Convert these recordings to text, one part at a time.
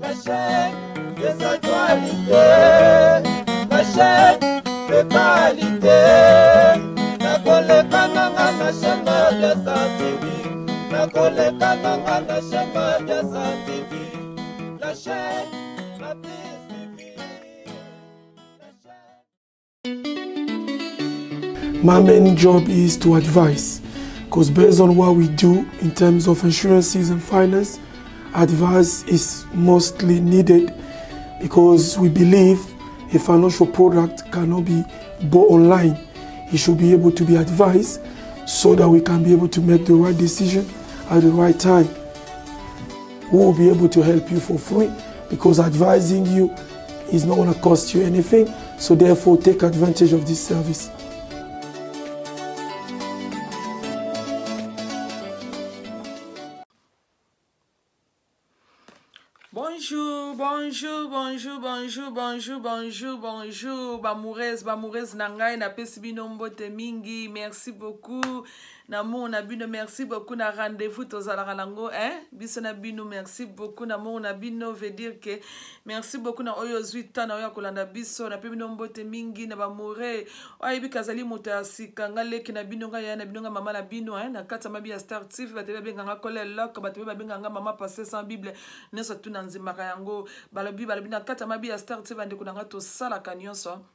La chaîne des actualités, la chaîne de qualité. Nakoleka nanga na shema ya Sa-TV, nakoleka nanga na shema ya Sa-TV. La chaîne, la PCV. My main job is to advise, because based on what we do in terms of insurances and finance, advice is mostly needed, because we believe a financial product cannot be bought online. It should be able to be advised so that we can be able to make the right decision at the right time. We will be able to help you for free, because advising you is not going to cost you anything. So therefore, take advantage of this service. Bonjour, bonjour, bonjour, bonjour, bonjour, bonjour, bonjour. Bamourez nangai na pesibino mbote mingi. Merci beaucoup. Namour na bino, merci beaucoup na rendez-vous tozalaka nango, hein? Biso na bino, merci beaucoup. Namour na bino veut dire que merci beaucoup na oyo zuita na oyo kolanda biso na pesibino mbote mingi na bamourez. Oyebi kazali mutasi kangale ki na bino ngaya na bino nga mama na bino, hein? Na kata mabi ya Star TV batebe benganga kole lok batebe benganga mama passer sans Bible. Neso tuna nzimaka yango balobi na kata mabi ya Star TV bande kunanga to salaka nyonso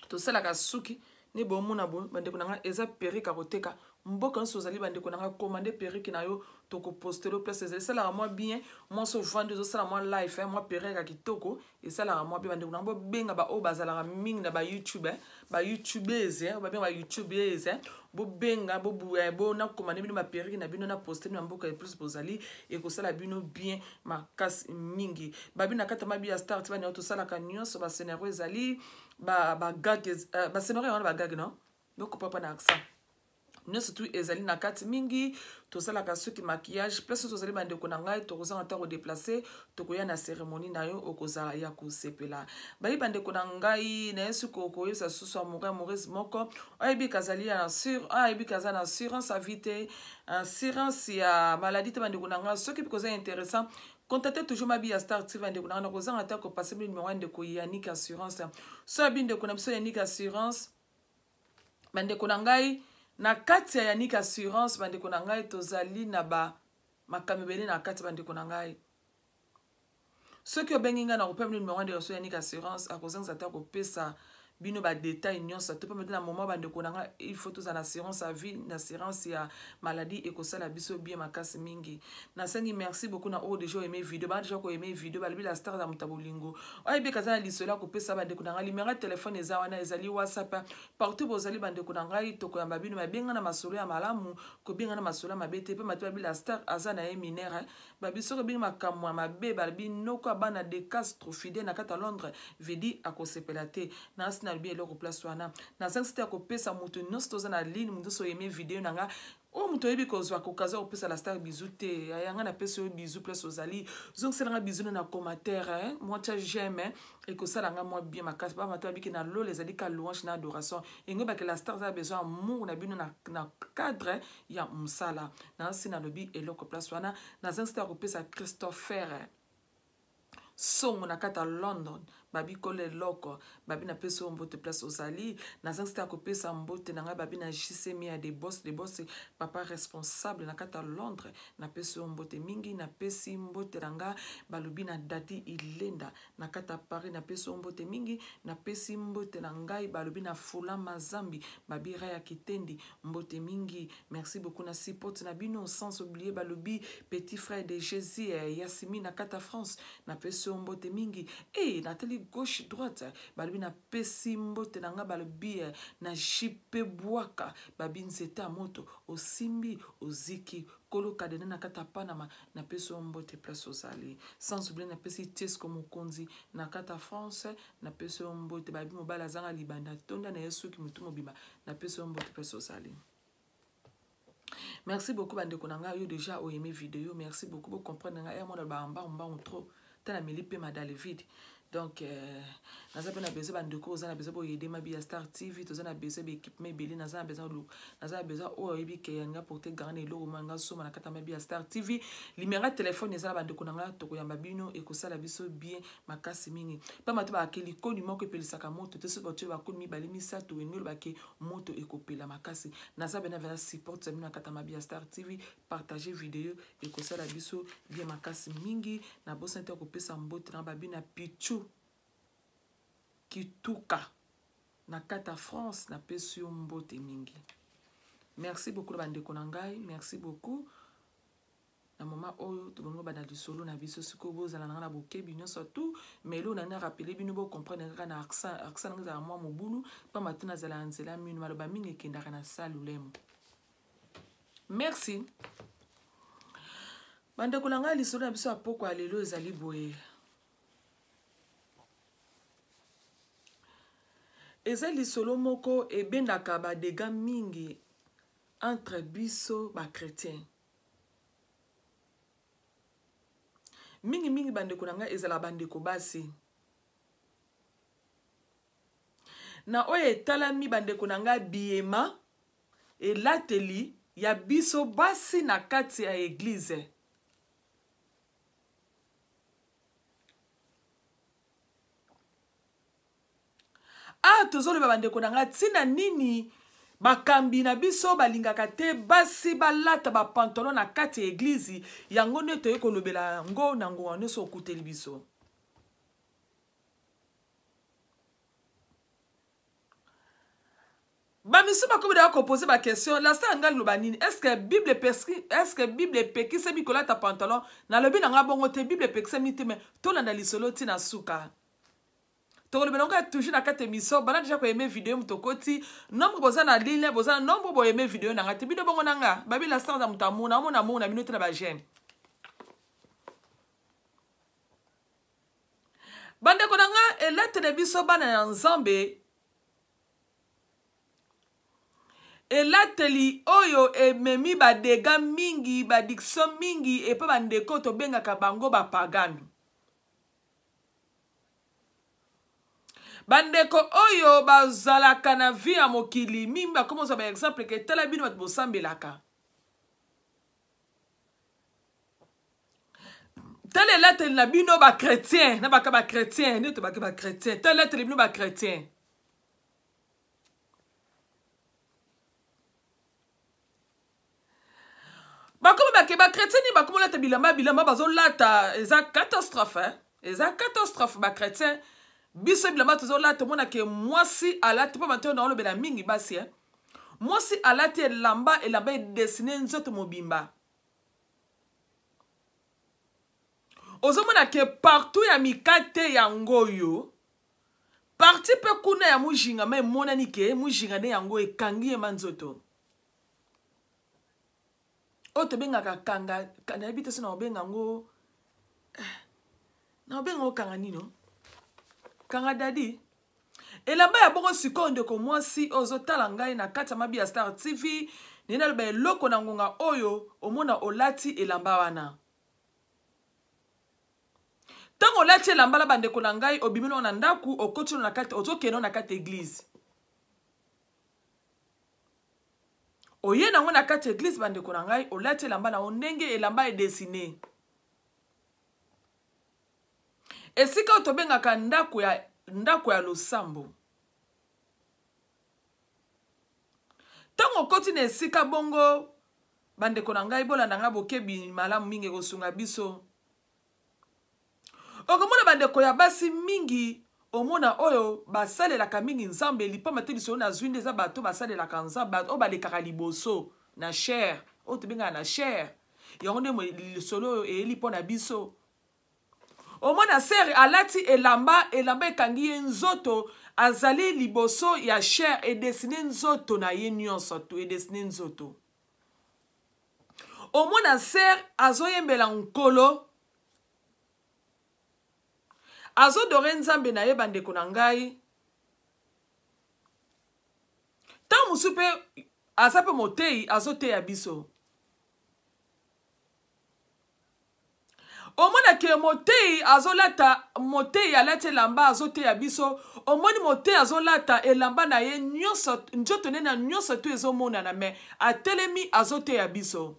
to salaka suki ne bomuna bo bande kunanga eza perika koteka mboka nso zali bande kunanga commander periki na yo to ko poster au place ezali sala moi bien moi so vendre zo sala moi live moi perika kitoko et sala moi bien bande kunanga benga ba o bazala ming na ba YouTube ba YouTubers ba bien ba YouTubers bo benga bo na commander bino ma periki na bino na poster na mboka plus bozali et ko sala bino bien makasi mingi ba bina kata mabi ya Star TV na to sala ka nyonso ba scénario ezali ba gag ba scénario on ba gag non donc papa na accent nous surtout ezali na kati mingi to sala ka soki maquillage place to zali bande ko na ngai to kozanga ta ko déplacer to ko ya na cérémonie na yo okozala ya ko sepela ba bande ko na ngai na yesu ko ko yesa susu amoureux moko ayebi kazali na ayebi kazana assurance à vie assurance ya maladie te bande ko na ngai soki because intéressant. Contactez toujours ma bia Star TV de kuna na kozanga ta ko passer le numéro de ko Yannick assurance so abinde ko na biso Yannick assurance bande ko na ngai na kati ya Yannick assurance bande ko na ngai tozali na ba makamebele na kati bande ko na ngai ceux qui obenginga na ko pembe numéro de so Yannick assurance a kozanga ta ko pesa bino ba détail nyonso to pas na moment bande ko na ngai il faut tous en assurance à vie na assurance ya maladie et ko sala biso bien makasi mingi na sengi merci beaucoup na o déjà aimé vidéo ba déjà ko aimé vidéo ba la star za mutabolingo ay be kazana lisola ko pesa bande ko na ngai numéro téléphone eza wana ezali WhatsApp partout bozali bande ko na ngai to ko yamba bino mabenga na masolo ya malamu ko benga na masolo ya mabete pe matwa la star azana e minere ba biso ko binga makamwa mabe ba bino ko bana de catastrophe na kata Londres vedi akosepelate na na bien eloko place wana na 5 c'était ko pesa mutu nyonso toza na ligne mutu so aimé vidéo nanga o mutu yebi kozwa ko kaza ko pesa la star bisou te ayanga na pesa yo bisou place ozali zonk selanga bisou na commentaire hein moi tu j'aime et que ça langa moi bien makasi ba mata biki na lo les ka louange na adoration et ngoba que la star a besoin amour na bino na cadre ya msala na sina lobi eloko place wana na 5 c'était ko pesa Christopher Song na kata London babi kole loko babi na peso mbote place ozali na zangsta ko pesa mbote na babi na JCMI a des boss papa responsable na kata Londres na peso mbote mingi na pesi mbote ranga balobi na dadi ilenda na kata Paris na peso mbote mingi na pesi mbote na ngai balobi na fula mazambi babi raya kitendi mbote mingi merci beaucoup na support na bino sans oublier balobi petit frère de Jésus Yassimi na kata France na peso mbote mingi et Nathalie gauche droite balobi na pesi mbote na nga balobi na jipe bwaka babi nzeta moto osimbi oziki kolo kadena na kata Panama na peso mbote place ozali sans oublier na pesi Tesco Mokonzi na kata France na peso mbote babi mobala zanga libanda tonda na yesu ki mutu mobima na peso mbote place ozali. Merci beaucoup bande konanga yo déjà o aimé vidéo merci beaucoup pour comprendre nga ya mona ba mba trop tala milipe madale vide Donc, naza pe na besoin bandeko oza na besoin bo aider ma bia Star TV, toza na besoin be équipement belé, naza na besoin o yebi ke yanga porter grande elo manga soma na kata ma bia Star TV. Limera téléphone eza bandeko nanga to koyamba bino e kosala biso bien makasi mingi. Pa mato ba akeli koni moko epelisaka moto te so ba tu ba koni mibale misato engelo ba ke moto ekopela makasi. Naza bena vera support sa na kata ma bia Star TV, partager vidéo e kosala biso bien makasi mingi na bosa nte ko pesa mbote na babina pichu Kituka na kata France na pesi yo mbote mingi. Merci beaucoup bandeko na ngai, merci beaucoup. Na mama oyo to bongo bana lisolo na biso siko bozala na bokebi nyonso tout, mais lo na rappeler bino bo comprendre ka na accent nga mwa mobulu pa matuna zala nzela minu maloba mingi kendaka na salulemo. Merci. Bandeko na ngai lisolo na biso apoko alelo ezali boye. Eza lisolo moko ebendaka ba dégâts mingi entre biso ba chrétien. Mingi bandeko nanga ezala bandeko basi. Na oye talami bandeko nanga biema elateli ya biso basi na kati ya église. Tozolo bandeko nanga tina nini bakambi na biso balingaka te basi balata ba pantalon na kati ya église yango nde toye kolobela ngo na ngo nyonso okuteli biso. Bamisu bakobida ko poser ba question la sa nga loba nini est-ce que Bible pekisa bikolata pantalon na lobi na nga bongo te Bible pekisa mite mais tolanda lisolo tina suka. Toko le belonga toujours na kate émission bana déjà ko aimer vidéo mutokoti nombre boza na ligne boza nombre bo aimer vidéo na ngate bino bongo nanga babi la star za mutamu na mona mona minute na ba j'aime bande ko nanga elate de biso bana ya nzambe elateli oyo ememi ba dégâts mingi ba diction mingi et pa bande ko to benga ka bango ba pagano. Bandeko oyo bazalaka na vie ya mokili mimba komoza ba exemple ke tala bino bat bosambelaka. Tala lettre na bino ba chrétien, na baka ba chrétien, ni to baka ba chrétien. Tala lettre bino ba chrétien. Bakomo ba ke ba chrétien ni bakomo lata bilamba bazo lata eza catastrophe, hein? Eza catastrophe ba chrétien. Biso bilamba tozola tomona ke mwasi alati pa mateo na olobela mingi basi mwasi alati elamba dessiné nzoto mobimba. Ozomona ke partout ya mikate yango yo parti pe kuna ya mujinga me monani ke mujinga ne yango ekangi ye manzoto. O to benga ka kanga kana bita sona obenga ngo na obenga o kanga nino kanga dadi elamba ya bongo siko ndeko mwasi ozotala ngai na kati ya mabi ya Star TV nina loba eloko na ngonga oyo omona olati elamba wana tango olati elamba la bandeko na ngai obimino na ndaku okotino na kati ozokeno na kati église oye nango na kati église bandeko na ngai olati elamba na ondenge elamba dessiné. Esika otobengaka ndako ya losambo. Tango koti na esika bongo bandeko na ngai bolanda nga bokebi malamu mingi kosunga biso. Okomona bandeko ya basi mingi omona oyo basalelaka mingi nzambe lipama te biso na zwinde za bato basalelaka nzambe o balekaka liboso na chair o tobengaka na chair yango nde lisolo eyeli mpo na biso. Omona ser alati elamba ekangi ye nzoto azali liboso ya chair et dessiné nzoto na ye nyonso to et dessiné nzoto. Omona ser azoyembela nkolo azodore nzambe na ye bandeko na ngai. Ta musupe asape motei azoteya biso. omona ke motei azolata motei alati elamba azoteya biso omoni motei azolata elamba na ye nyonso nzoto ne na nyonso to ezomonana me atelemi azoteya biso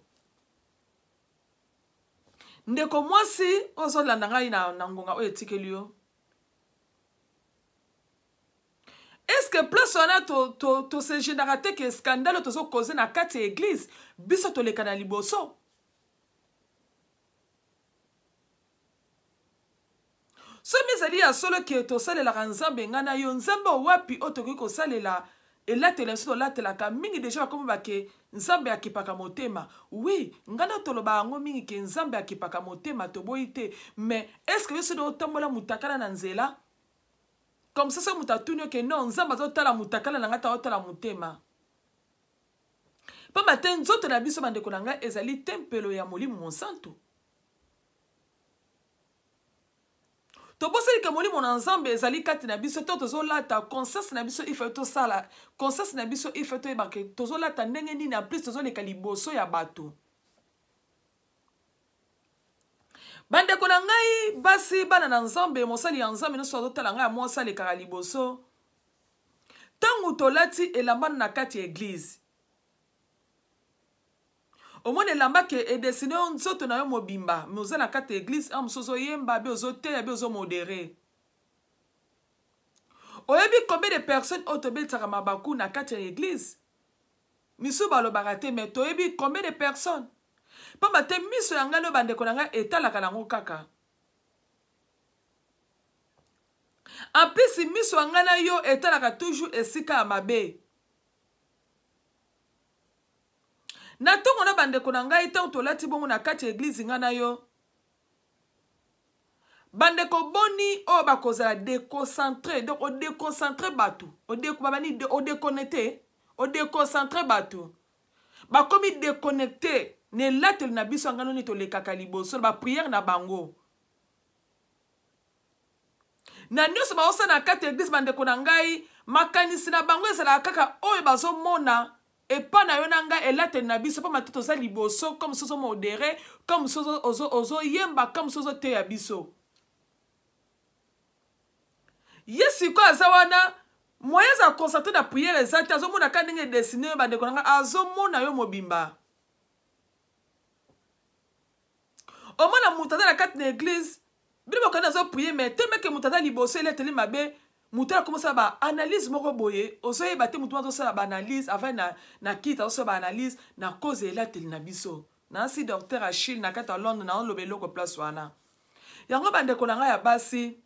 ndeko mwasi ozolanda ngai na ngonga oyo etikeli yo est-ce que place wana to se générate ke scandale tozokoze na kati ya église biso toleka na liboso somi ezali ya solo ke tosalelaka nzambe ngai na yo nzambe owapi oyo tokoki kosalela elatela biso tolatelaka mingi deja bakomi bake nzambe akipaka motema oui ngai na toloba yango mingi ke nzambe akipaka motema toboyi te mais est ce que biso otambola mutakala na nzela comme ça moto atuni oke non nzambe azotala mutakala na ngai taotala motema pamba te nzoto na biso bandeko na ngai ezali tempelo ya molimo monsanto toboseli ke molimo na nzambe ezali kati na biso to tozolata conscience na biso ife tosala conscience na biso ife toyeba ke tozolata ndenge nini en plus tozoleka liboso ya bato bandeko na ngai basi bana na nzambe mosali ya nzambe nyonso azotala ngai mwasi alekaka liboso ntango tolati elamba na kati ya eglize omoni elamba ke edesine nzoto na yo mobimba me oza na kati ya eglize mosusu ozoyemba be ozoteya be ozomodere oyebi combien de personnes oyo tobelisaka mabaku na kati ya eglize misu balobaka te me toyebi combien de personnes pamba te miso ya ngai no bandeko na ngai etalaka nango kaka en plus miso ya ngai na yo etalaka toujours esika ya mabe na ntongo na bandeko na ngai ntango tolati bongo na kati ya eglize ngai na yo bandeko boni oyo bakozala déconcentré donc odéconcentré bato odéconcentré bato bakomi déconnecté nelateli na biso ngano ni tolekaka liboso bapriere na bango na nyonso baosala na kati ya eglise bandeko na ngai makanisi na bango ezalaka kaka oyo bazomona epa na yo na ngai elateli na biso mpo matete oza liboso comme mosusu ozomodere comme mosusu ozoyemba comme mosusu ozoteya biso ye sikoyo aza wana moyen za concentre na priere eza te azomona ka ndenge edesine yo bandeko na ngai azomona yo mobimba omona moto aza na kati na eglise bino bakoni azoprie me te meke moto aza liboso eleteli mabe moto akomosala baanalyse moko boye ozoyeba te moto azosala baanalyse avant na kiti azosala baanalyse na cause elateli na biso nansi docteur Achille na kati ya Londres na oloba eloko place wana yango bandeko na ngai ya basi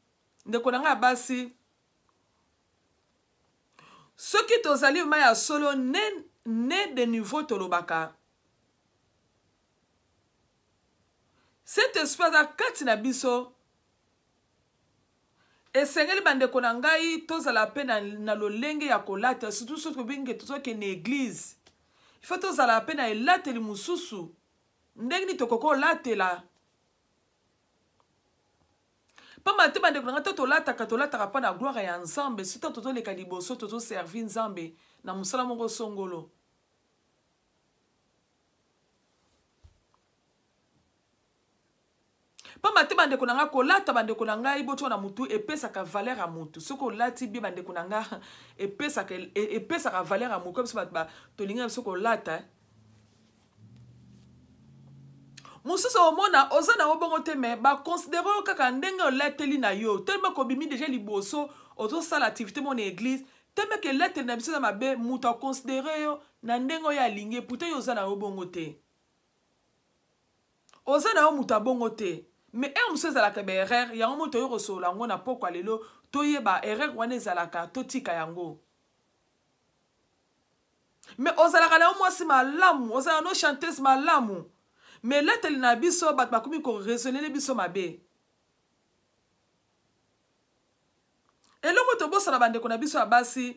ndeko na ngai ya basi soki tozali ma ya solo ne de niveau tolobaka cet esprit aza kati na biso esengeli bandeko na ngai tozala pe na lolenge ya kolata surtout soki tobingi tozokende eglize ifo tozala pe na elateli mosusu ndenge nini tokoki olatela pamba te bandeko na ngai to tolataka mpo na gloire ya nzambe surtout tozoleka liboso tozoservi nzambe na mosala moko songolo pamba te bandeko na ngai kolata bandeko na ngai boto na mutu epesaka valeur ya mutu soki olati bie bandeko na ngai epesaka valeur ya mutu biso bato tolinga biso kolata mosusu omona oza na obongo te me baconsidere oyo kaka ndenge olateli na yo telema kobimi deja liboso ozosala activité mo na église temeke elateli na biso eza mabe moto aconsidere yo na ndenge oyo alingi pourtant yo oza na yo bongo te oza na yo moto abongo te mais mosusu ezalaka baerreur yango moto oyo kosola yango na pokwa lelo toyeba erreur wana ezalaka totika yango mais ozalaka na yo mwasi malamu ozalaka no chanteuse malamu mais elateli na biso bato bakomi koresonele biso mabe elongo tobosana bandeko na biso ya basi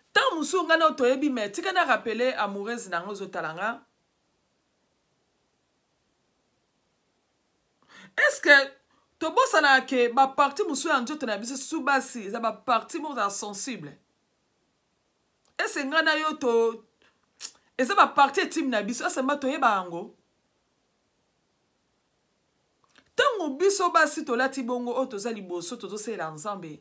ntango mosusu ngai na oyo toyebi me tika na rappele amoureuse nango ozotala nga est-ce que tobosana ke baparti mosusu ya nzoto na biso susu basi eza baparti moko za sensible ese ngai na yo eza baparti etimi na biso asemba toyeba yango Tant biso basi tolati bongo o toza liboso tozosela nzambe.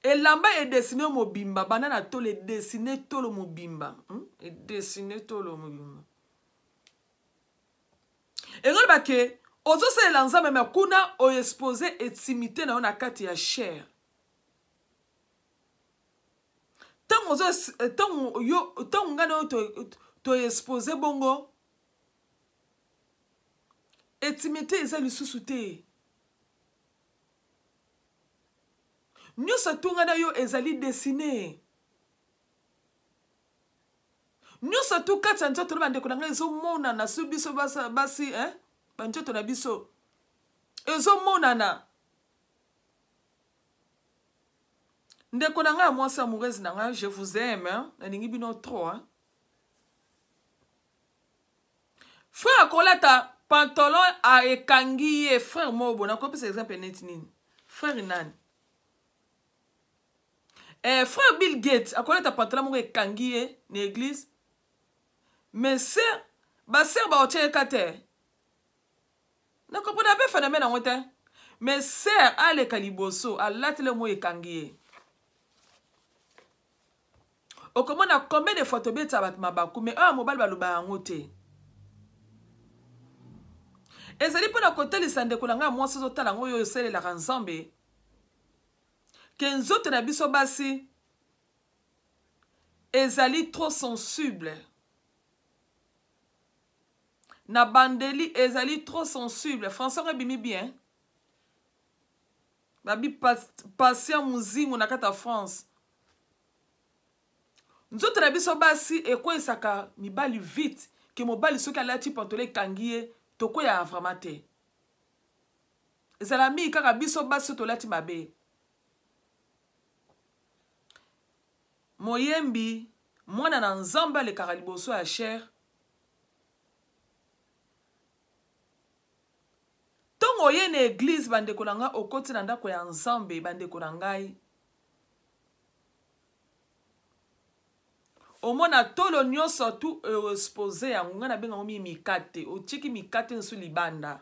Elamba est dessiné mobimba banana tole dessiné tolo mobimba. Et dessiné tolo mobimba. Et ngol ke ozosela nzambe me kuna o exposer intimité na kati ya chair. Tant ngana to exposer bongo intimité eza lisusu te. Nyonso tungana yo ezali dessiné. Nyonso tu kati nzoto na bandeko na ngai ezomona na su biso basi banzoto na biso ezomona na ndeko na ngai mwasi amoureuse na ngai, je vous aime na ningi bino trop frère akolata pantalon a ekangi ye frère mobo na kopesa exemple neti nini frère nani frère Bill Gates akolata pantalon moko ekangi ye na église mais sœur ba sœur ba otie kate na kopona be phénomène en wote mais sœur ale kaliboso alati le mo ekangi ye okomona combien de photos beta bat mabaku mais mobile baloba yango te ezali pona kotelisa ndeko na ngai mwasi ozotala ngo oyo esalelaka nzambe ke nzoto na biso basi ezali trop sensible na bandeli ezali trop sensible français ebimi bien babi patient muzingu na kata France nzoto na biso basi ekwesaka mibali vite ke mobali soki alati pantole ekangi ye tokoya vraiment te ezala mi kaka biso basi tolati mabe moyembi mwana na nzambe alekaka liboso ya chair tongo oye na église bandeko na ngai okoti na ndako ya nzambe bandeko na ngai omona tolo nyonso tu expose yango ngai nabenga ngo mikate otiki mikate nsu libanda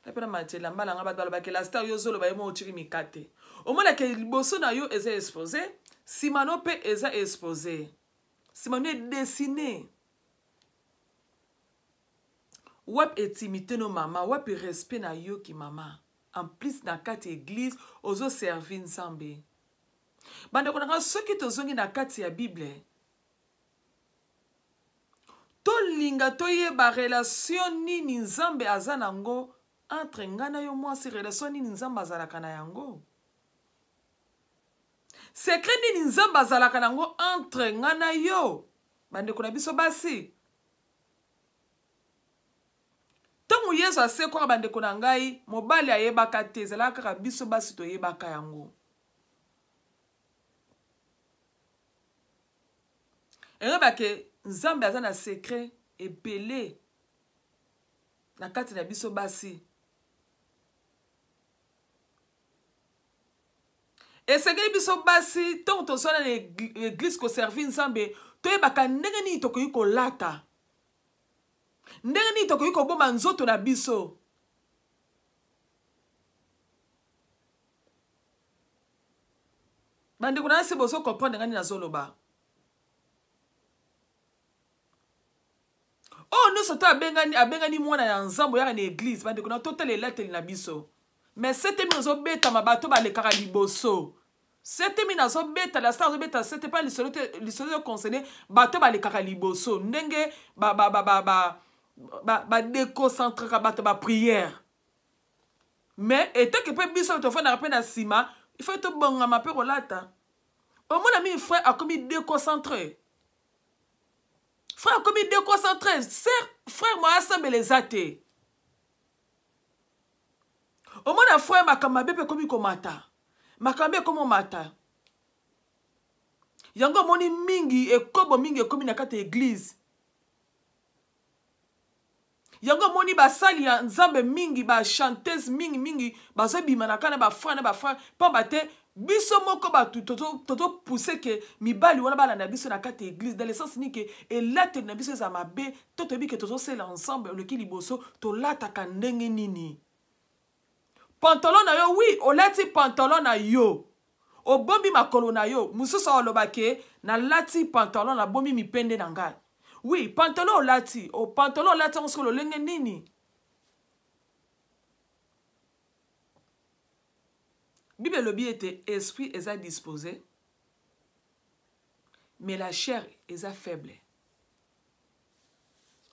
epena matela mbala nga bato balobaki la star yo zoloba ye mo otiki mikate omona ke liboso na yo eza expose nsima no mpe eza expose nsima no edessine wap intimité no mama wap respect na yo ki mama en plus na kati église ozo servir nzambe bandeko na nga soki tozongi na kati ya bible tolinga toyeba relation nini nzambe aza nango entre nga na yo mwasi relation nini nzambe azalaka na yango secret nini nzambe azalaka nango entre nga na yo bandeko na biso basi ntango yesu asekwaka bandeko na ngai mobali ayebaka te ezalaka kaka biso basi toyebaka yango eyebake nzambe aza na secret ebele na kati na biso basi esengeli biso basi ntongo tozala na église koservi nzambe toyebaka ndenge nini tokoki kolata ndenge nini tokoki koboma nzoto na biso bandeko na nsi bozo comprendre ngani nazoloba nyonso to abengani mwana ya nzambo yaka na église bandeko na totala elateli na biso mais setemi nazobetama bato balekaka liboso setemi nazobeta la star azobeta sete pa lisolo concerne bato balekaka liboso ndenge badeconcentraka bato baprière mais eteke mpe biso tofandaka mpe na nsima il faut tobongama mpe kolata omona mingi frère akomi déconcentré frère akomi déconcentré frère mo asambela eza te omona frère makambo mabe mpe komi komata makambo ekomi omata yango omoni mingi ekobo mingi ekomi na kati ya église yango omoni basali ya nzambe mingi bachanteuse mingi bazobima na kana bafrère na bafrère mpo bate biso moko batu toto pousser que mibali wana bala na biso na kati église dans le sens ni que elate na biso za mabe toto bi que toto sela ensemble le ki liboso to lata ka ndenge nini pantalon na yo oui olati pantalon na yo obombi makolo na yo mususu olobake na lati pantalon na bombi mipende na ngai oui pantalon olati o pantalon olati on skolo lenge nini Bible lobi était esprit est disposé, mais la chair est faible.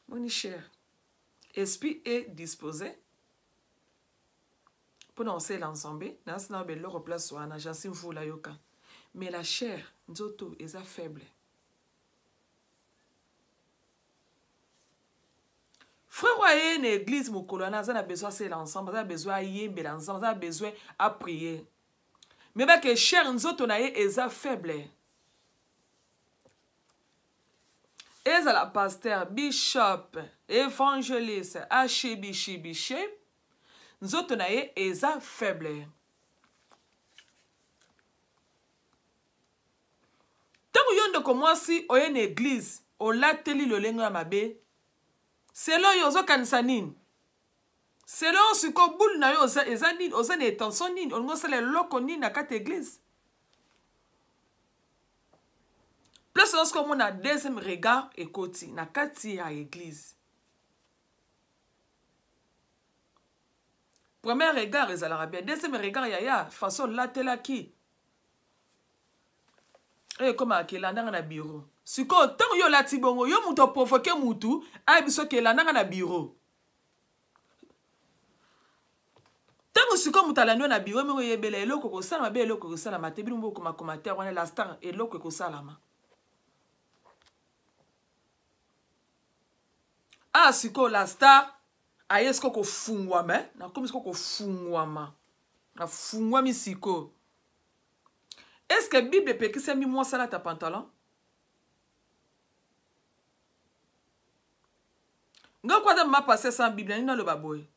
Mon cher, esprit est disposé. Pour nous l'ensemble, nous avons le replace sur un agent la yoka. Mais la chair, nzoto est faible. Frère, voyez une église, mon colonel, on a besoin de l'ensemble, on a besoin de l'ensemble, on a besoin de prier. Mais bien que cher nzoto na ye eza faible. Eza la pasteur, bishop, évangéliste, biché, nzoto na ye eza faible. Tango yondo komwasi oye na église, olateli lolengo ya mabe, selon yozo kanisa nini? Selon ce que boule na yo ezani ozane intention nini on ngosele loko nini na kati église plus lorsque on a deuxième regard ekoti na kati ya église premier regard ezalaka bien deuxième regard ya façon latela ki comme akelandanga na bureau siko tango yo lati bongo yo muto provoquer mutu abiso kelandanga na bureau tango siko mutalando na bureau mengo yebela eloko ko sala mabe eloko ko sala mate bilu mboko makomateur wana la star eloko ko sala ma siko la star ayesko ko fungwa me na komi siko ko fungwa ma na fungwa mi siko est-ce que Bible peut que c'est mi moi sala ta pantalon nga kwa da ma passer sans Bible ni na lo baboy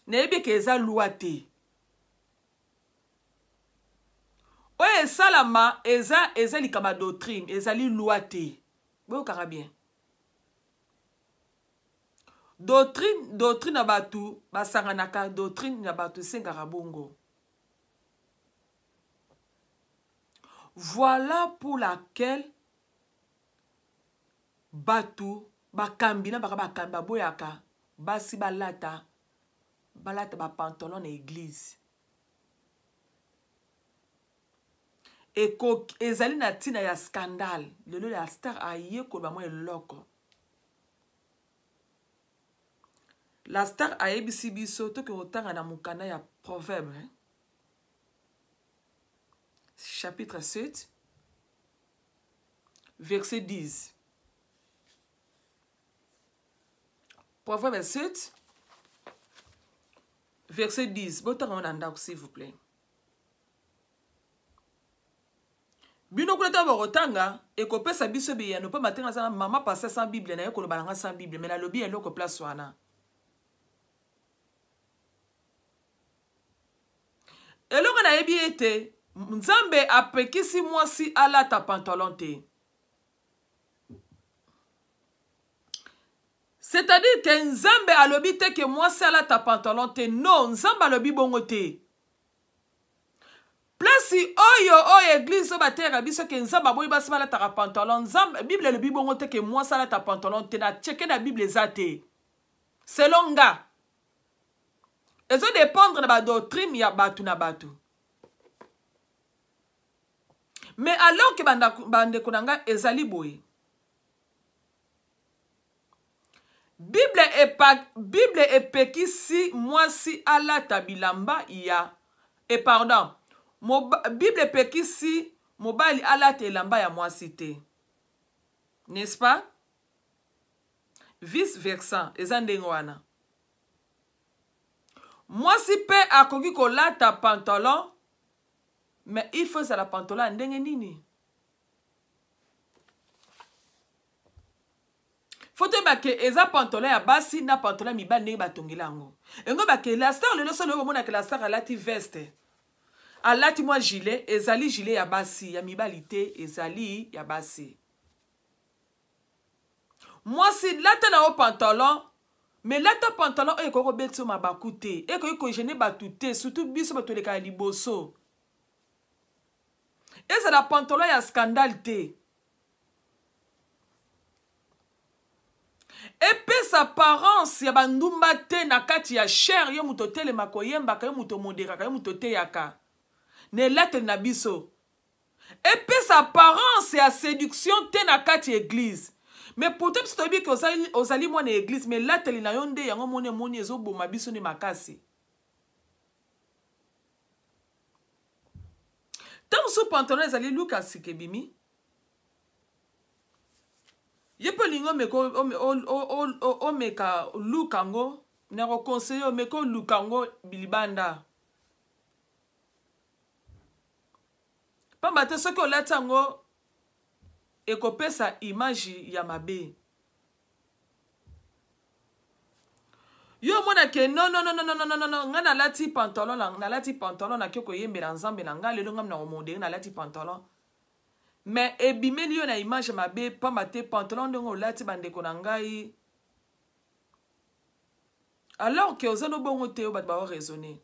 Nebi ke eza loi te. Oye salama eza likama doctrine, eza li loi te. Bo kara bien. Doctrine na batu basanganaka doctrine na batu sengara bongo. Voilà pour laquelle batu bakambi na bakambi boyaka basi balata ba pantalon na église et ezali na tina ya scandale lelo la star aye ko ba mo eloko la star aye biso to ke otanga na mukana ya proverbe chapitre 7 verset 10 proverbe 7 verset 10. S'il vous plaît. Bino kuleta borotanga ekopesa biso biyano pa matenga sana mama passer sans Bible na yeko balanga sans Bible mais la lobby eloko place wana. Eloko na yebi ete Nzambe apekisi mwasi ala ta pantalon te. C'est-à-dire que Nzambe alobi te que moi c'est la ta pantalon te. Non, Nzambe alobi bongo te. Place oyo église batera biso que Nzambe aboyi basi la ta pantalon. Nzambe Bible alobi bongo te que moi c'est la ta pantalon te na checker na Bible zate. Selon nga. Ezo dépendre na ba doctrine ya batu na batu. Mais alors que bande konanga ezali boye. Bible epekisi mwasi ala tabilamba ya pardon Bible epekisi mobali ala telamba ya mwasi te, n'est-ce pas? Vice versa eza ndenge wana mwasi pe akoki kolata pantalon mais il faut ça la pantalon ndenge nini. Faut que eza pantalon ya basi na pantalon mibali ndenge batongela yango. Engo bake la star le solo bomona que la star alati veste. Alati moi gilet, ezali gilet ya basi, ya mibali te, ezali ya basi. Moi si lata na o pantalon, mais lata pantalon e ko betso mabaku te, e ko gêner batu te, surtout biso bato le ka liboso. Eza la pantalon ya scandale te. Et sa apparence ya bandumba te na kati ya cher yo muto tele makoyemba ka yo muto modera ka yo muto te yaka. Ne late na biso. Et sa apparence ya séduction te na kati église. Mais pourtant si tu dis que ozali mo na église mais late li na yonde yango moni ezo boma biso ne makasi. Tant sous pantalon ezali Lucas Sikebimi. Yepo lingo meko omeka lukango na ko conseiller omeko lukango bilibanda. Pamba te soki olata ngo ekopesa image ya mabe. Yo mona ke non nga na lati pantalon na kyoko yembela nzambe na nga lelo ngam na omondere na lati pantalon. Mais ebimeli yo na image mabe pamba te pantalon ndongo lati bandeko na ngai. Alors que ozano bongo te yo bat ba raisonner.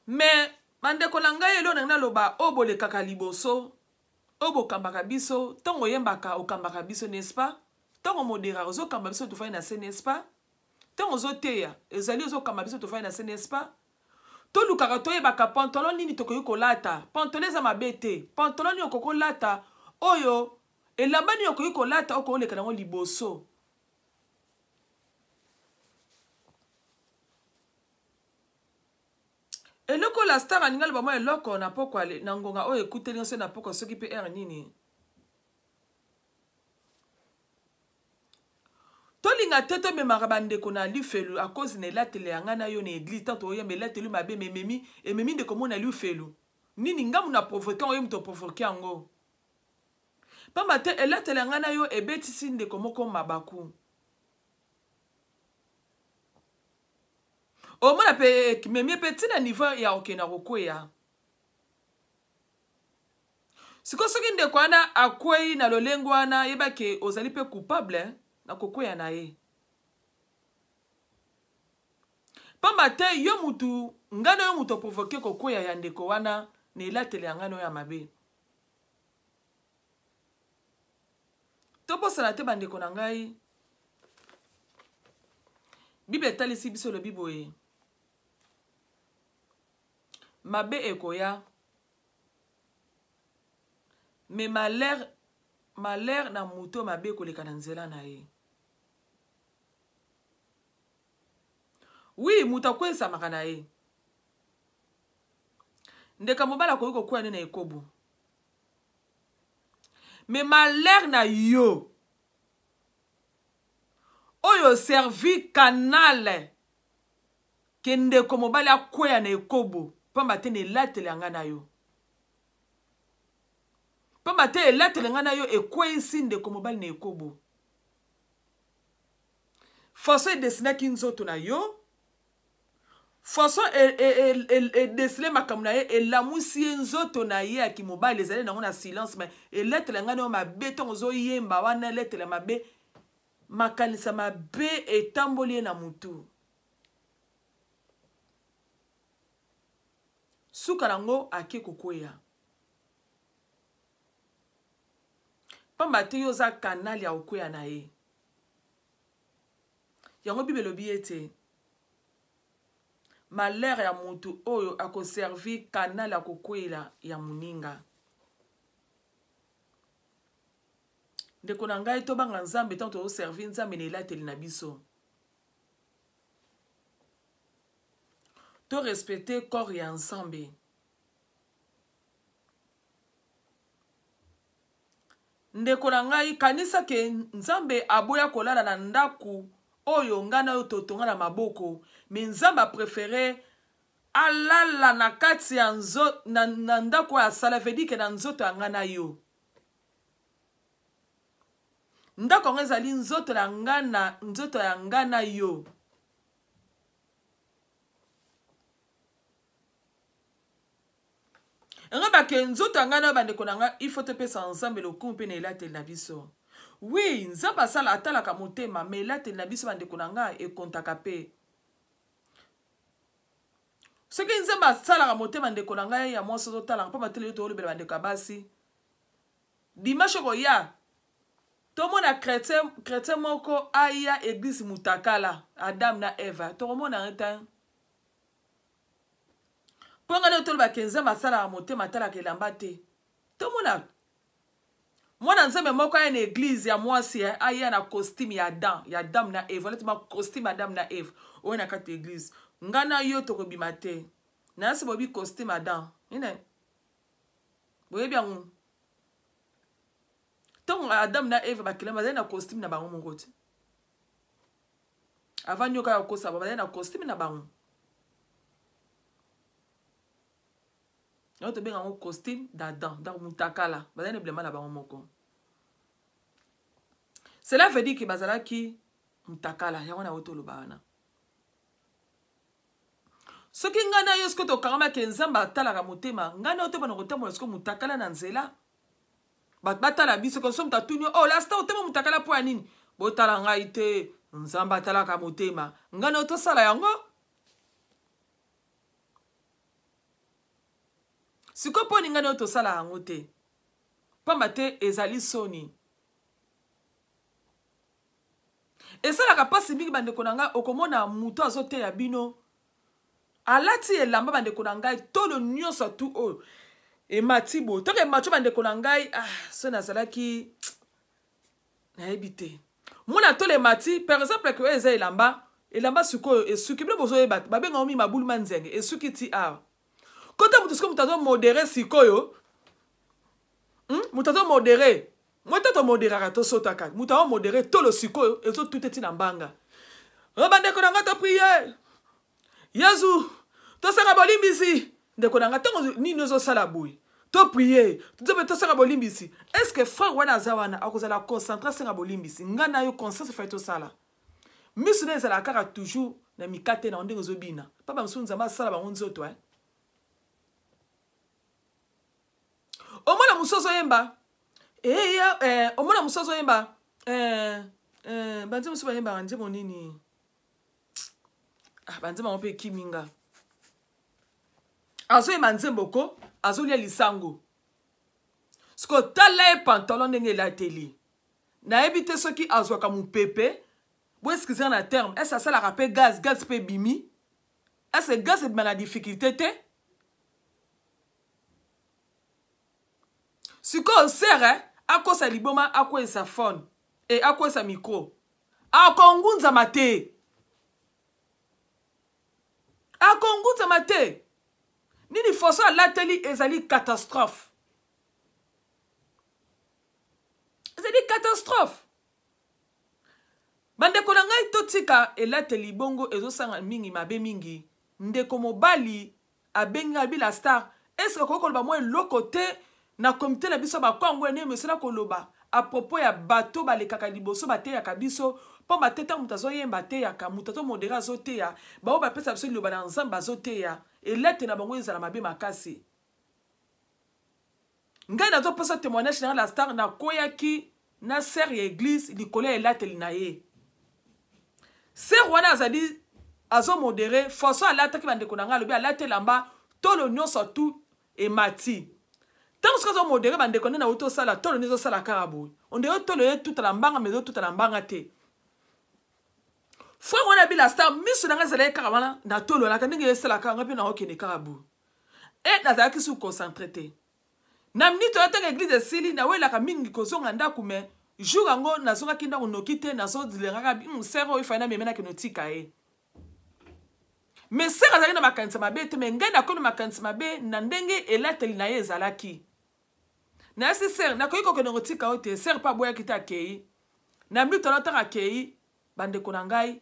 Mais bandeko na ngai elo na loba obole kaka liboso, obo kambaka biso, tongo yembaka okambaka biso n'est-ce pas? Tongo modera ozo kamba biso to fa na se n'est-ce pas? Tongo zo teya, ezali ozo kamba biso to fa na se n'est-ce pas? To lukaka to yebaka pantalon nini tokoyi kolata, pantalon za mabete, pantalon ni okoko lata, oyo elamba ni okoyi kolata oko oleka nango liboso. Eloko la star aninga loba mo eloko na poko ale na ngonga oyo ekuteli nso na poko soki pe er nini. Tolinga teto me marabandeko na lifelu a cause ne latele yanga na yo na église tanto oya me latelu mabe mememi ememi ndeko mona lifelu. Nini ngamu na provoquer oyo mto provoquer yango. Pamba te elatele yanga na yo ebetisi ndeko moko mabaku. O mona pe memi petit na niveau ya okena rokoya. Siko soki ndeko ana akwei na lolengo ana yeba ke ozali pe coupable na kokoya na ye. Pamba te yo mutu ngano yo mutu provoquer kokoya ya ndeko wana ne latele ngano ya mabe. Topo sana te bandeko na ngai. Bible talisi biso le biboye. Mabe ekoya. Mais malheur na muto mabe koleka na nzela na ye. Oui, muta kwesa makana ye. Ndeka mobala koyiko kwa na ekobu. Mais malheur na yo. Oyo servi canal. Kende ko mobala kwa na ekobu. Pamba te ne latele nga na yo. Pamba te latele nga na yo ekwesi ndeko mobali na ekobo. Foso desina kinzoto na yo. Foso desile makamu na ye elamusi nzoto na ye aki mobali ezali nango na silence mais latele nga na yo mabe tongo zo yemba wana latele mabe makanisa mabe etamboli na mutu. Suka nango ake kokoya. Pamba te yo za kanali ya okoya na ye. Yango Bible lobi ete. Malheur ya mutu oyo ako servi kanali ya kokoyela ya muninga. Ndeko na ngai to banga nzambe tanto o servi nzambe ne lateli na biso. To respecter corps ya nzambe. Ndeko na ngai kanisa ke nzambe aboya kolala na ndaku oyo ngana yo totonga na maboko mais nzambe a préféré alala na kati ya na ndaku ya sala veut dire que na nzoto ya ngana yo ndako yango ezali nzoto ya nga na yo. Nga bake nzoto ya nga na yo bandeko na nga il faut topesa nzambe lokumu mpe na elateli na biso. Oui, nzambe asala atalaka motema me elateli na biso bandeko na nga ekontaka mpe. Soki nzambe asalaka motema ndeko na nga ya mwasi ozotalaka mpo matele yo toolobela bandeko ya basi. Dimanche koya tomona chrétien moko aya église mutakala Adam na Eva tokomona nta ponga ne tolo bakenza masala motema atalaka elamba te tomona mwana nzambe moko aya na église ya mwasi aya na costume ya Adam na Eva letuma costume Adam na Eva oyo na kati église ngana yo tokobima te na se bobi costume Adam ine boyebi yango. Donc Adam na Eve bakilema bazali na costume na bango moko te. Avant nyoka ya kosa bazali na costume na bango. Yoto benga ngo costume d'Adam, donc mutakala, bazali na blema na bango moko. Cela veut dire que bazalaki mutakala yango na oto lobana. Soki ngana yo skoto karama ke nzamba talaka motema, ngana oto bana kotambola sko mutakala na nzela. Batala biso ko som tatunyo oh la sta otema mutakala po anini botala ngai te nzamba talaka motema ngana oto sala yango siko po ni ngana oto sala yango te pamba te ezali soni esala ka pasi mingi bandeko na ngai okomona muto azote ya bino alati elamba bandeko na ngai tolo nyonso tu o e matibo toke macho bandeko na ngai so nazalaki nayebi te mona to le mati par exemple que eza elamba sikoyo esuki bino bozoyeba babenga omi mabulu manzenge esuki ti kota mutu siko mutazo modere sikoyo mutazo modere mwete to moderaka to sotaka mutazo modere tolo sikoyo ezo tute ti na mbanga bandeko na ngai to prier Yesu to sanga bolimbisi ndeko na nga tango nini ozosala boye to prier to sanga bolimbisi est-ce que frère wana aza wana akozala concentré sanga bolimbisi nga na yo conscience fa tosala misu na ezala kaka toujours na mikate na ndenge ozobina papa msu nzamba asala bango nzoto omona musozo yemba omona musozo yemba banze musu bayemba nje monini banze bango pe kiminga azo yemba nzemboko azo lia lisango siko tala e pantalon ndenge elateli nayebi te soki azwaka mupepe bo eskiza na terme est-ce asalaka pe gaz pe bimi est-ce gaz ebima na difficulté te siko osere akosa liboma akwesa phone e akwesa micro akongunzama te nini foso alateli ezali catastrophe bandeko na ngai totika elateli bongo ezosanga mingi mabe mingi ndeko mobali abengi abila star est-ce que kokoloba mwa eloko te na komite na biso bakongo ene mesela koloba a propos ya bato balekaka liboso bateyaka biso mpo bateta moto azoyemba teyaka moto azomodera azoteya bao bapesa biso liloba na nzambe azoteya elete na bango ezala mabe makasi ngai nazopesa témoignage na la star nakoyaki na ser ya église likolo ya elateli na ye ser wana azali azomodere foso alataki bandeko na ngai alobi alatelamba tolo nyonso tu emati tango soki azomodere bandeko nde na uti osala tolo nde ezosala kaka boye ondere tolo ye tutala mbanga me ezotutala mbanga te frère wana bila star miso na ngai ezalaki kaka wana na tolo naka ndenge esalaka ngai mpe na okende kaka boye e nazalaki su concentré te na minute oyo ntango église esili nawelaka mingi kozonga ndako me jour yango nazongaki ndako noki te nazodilengaka ser oyo efai namemenaki notika ye me ser azalaki na makanisi mabe te me ngai nakomi makanisi mabe na ndenge elateli na ye ezalaki nayasi ser nakoki kokende kotika oyo te ser mpe aboyaki te akei na minute oyo ntango akei bandeko na ngai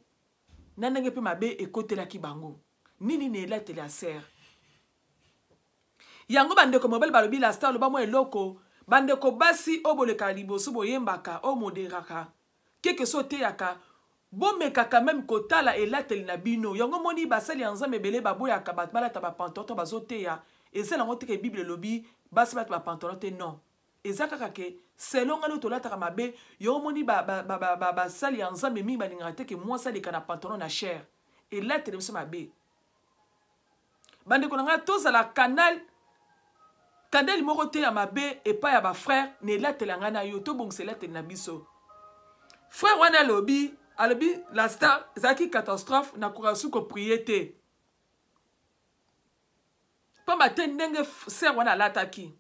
na ndenge mpe mabe ekotelaki bango nini na elateli ya ser yango bandeko mobali balobi la star loba mwa eloko bandeko basi oboleka liboso boyembaka o moderaka keke so teyaka bomekaka même kotala elateli na bino yango moni basali ya nzambe ebele baboyaka bato balata bapantalon to bazoteya eza nango teke bible elobi basi balata bapantalon te non eza kaka ke selon ngani tolataka mabe yango moni basali ya nzambe mingi balingaka teke mwasi aleka na pantalon na chair elateli biso mabe bandeko na ngai tozala canal moko te ya mabe epai ya bafrère na elateli ngai na yo tobongisa elateli na biso frère wana alobi la star ezalaki catastrophe nakoka su koprie te pamba te ndenge ser wana alataki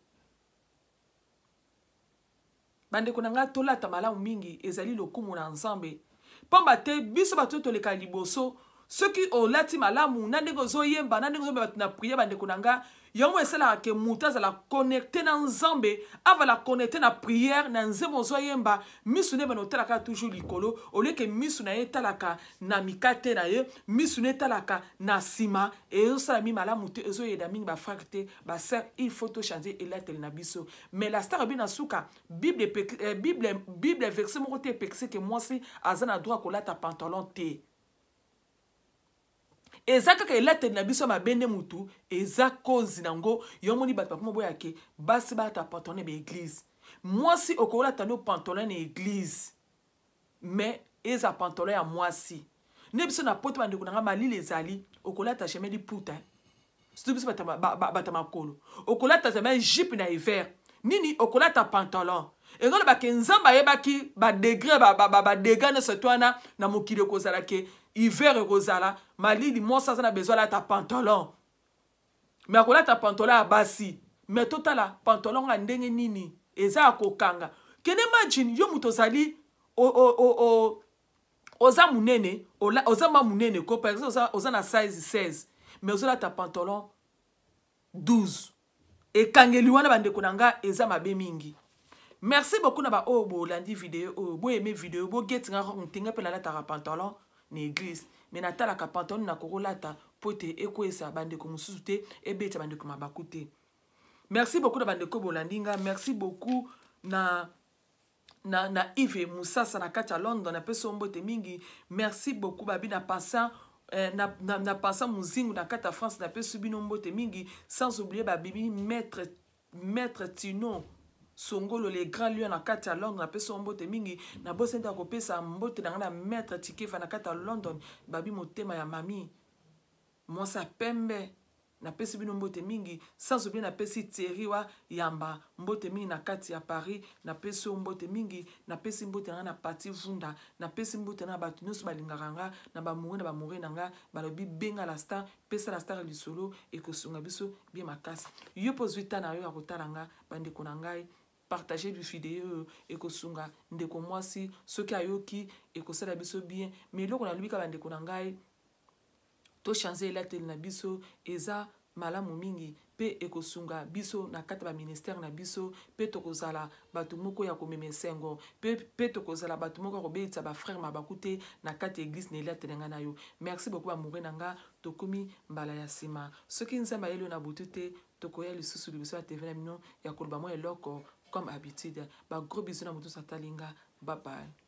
bandeko na ngai tolata malamu mingi ezali lokumu na nzambe pamba te biso bato toleka liboso soki olati malamu na ndenge ozoyemba na ndenge ozoyemba bato na priere bandeko na ngai yango esalaka ke moto azala connecté na nzambe avala connecté na prière na nzembo ozoyemba misu ne bana otalaka toujours likolo oleke misu na ye etalaka na mikate na ye misu ne etalaka na nsima ezosala mi malamu te ezoyeda mingi bafrère te basœur il faut tochanger elateli na biso mais la star ebi na suka bible verset moko te epekisi ke mwasi aza na droit kolata pantalon te eza kaka elateli na biso mabende mutu eza kozi nango yo moni bato bakoma boyake basi balata pantalon na baeglise mwasi okolata no pantalon na église mais eza pantalon ya mwasi ne biso na poto bandeko nanga malili ezali okolata jamais liputa surtout biso bata makolo okolata jamais jupe na hiver nini okolata pantalon engolo bake nzamba yebaki ba degré ba dégâts ne setwana na mokili kozala ke hiver ekozala malili mwasi aza na besoin alata pantalon mais akolata pantalon ya basi mais totala pantalon ya ndenge nini eza ya kokanga kene imagine yo moto ozali oza munene oza ma munene ko par exemple oza na size 16 mais ozolata pantalon 12 ekangeli wana bandeko na nga eza mabe mingi. Merci beaucoup na ba bolandi vidéo bo aimé vidéo bo get nga ntinga pe lataka pantalon na église mais natalaka pantalon na kokolata pote ekwesa bandeko mususu te ebeta bandeko mabaku te. Merci beaucoup na bandeko bolandinga, merci beaucoup na Yves Moussasa na kati ya London na peso mbote mingi. Merci beaucoup babi na passant na passant muzingu na kati ya France na peso bino mbote mingi, sans oublier babibi maître Tino Songolo les grands lions na kati ya London na peso mbote mingi na bosenta ko pesa mbote na maître Tikefa na kati ya London babi motema ya mami mwasa pembe na pesi bino mbote mingi, sans oublier na pesi Thierry yamba mbote mingi na kati ya Paris na pesi mbote mingi na pesi mbote na parti vunda na pesi mbote na batu nyonso balingaka nga na bamuri na nga balobi benga la star pesa la star lisolo ekosunga biso bien makasi yo pozwita na yo ya kotala nga bandeko na ngai partager du vidéo ekosunga ndeko mwasi soki ayoki ekosala biso bien mais loko na lubika bandeko na ngai to changer elateli na biso eza malamu mingi pe ekosunga biso na kati ba ministère na biso pe tokozala batu moko ya komema esengo pe tokozala batu moko ko beitsa ba frère mabakute na kati église na elateli nga na yo. Merci beaucoup ba mourir nanga tokomi mbala ya sima soki nzamba yelo na butute tokoya lisusu libiso ya TV na mino ya koloba mo eloko comme habitude ba gros bisous na mutu satalinga bye bye.